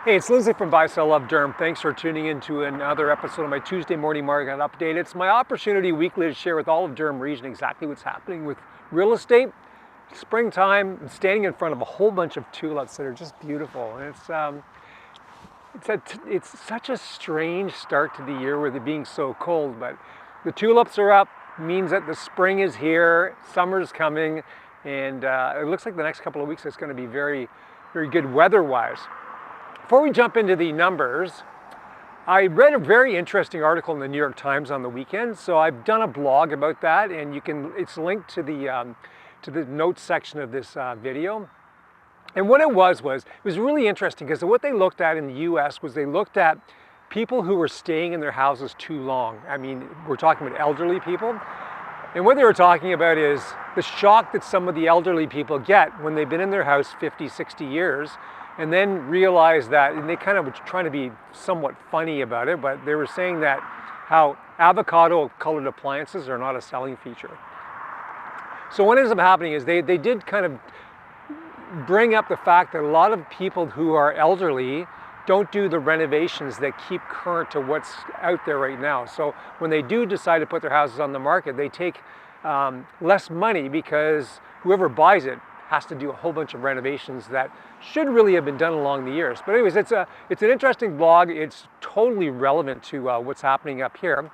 Hey, it's Lindsay from Buy Sell Love Durham. Thanks for tuning in to another episode of my Tuesday morning market update. It's my opportunity weekly to share with all of Durham region exactly what's happening with real estate. Springtime, I'm standing in front of a whole bunch of tulips that are just beautiful. And it's such a strange start to the year with it being so cold, but the tulips are up, means that the spring is here, summer's coming, and it looks like the next couple of weeks it's going to be very, very good weather-wise. Before we jump into the numbers, I read a very interesting article in the New York Times on the weekend, so I've done a blog about that, and it's linked to the notes section of this video. And what it was really interesting because what they looked at in the U.S. was they looked at people who were staying in their houses too long. I mean, we're talking about elderly people. And what they were talking about is the shock that some of the elderly people get when they've been in their house 50, 60 years, and then realize that, and they kind of were trying to be somewhat funny about it, but they were saying that how avocado colored appliances are not a selling feature. So what ends up happening is they did kind of bring up the fact that a lot of people who are elderly don't do the renovations that keep current to what's out there right now. So when they do decide to put their houses on the market, they take less money because whoever buys it has to do a whole bunch of renovations that should really have been done along the years. But anyways, it's an interesting blog. It's totally relevant to what's happening up here.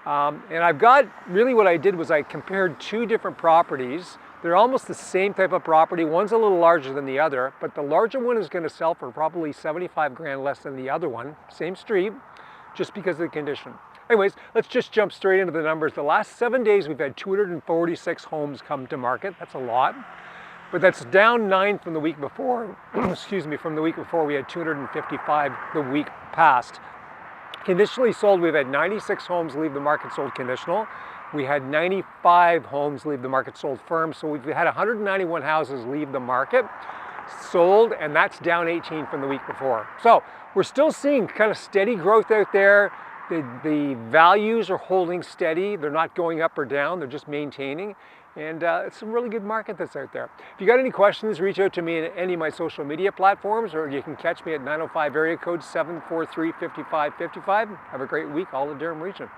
And I've got, really what I did was I compared two different properties. They're almost the same type of property. One's a little larger than the other, but the larger one is going to sell for probably 75 grand less than the other one. Same street, just because of the condition. Anyways, let's just jump straight into the numbers. The last 7 days, we've had 246 homes come to market. That's a lot. But that's down 9 from the week before. Excuse me, from the week before we had 255 the week past. Conditionally sold, we've had 96 homes leave the market sold conditional. We had 95 homes leave the market sold firm. So we've had 191 houses leave the market sold, and that's down 18 from the week before. So we're still seeing kind of steady growth out there. The values are holding steady. They're not going up or down. They're just maintaining. And it's a really good market that's out there. If you got any questions, reach out to me at any of my social media platforms, or you can catch me at 905 area code 743-5555. Have a great week, all in Durham region.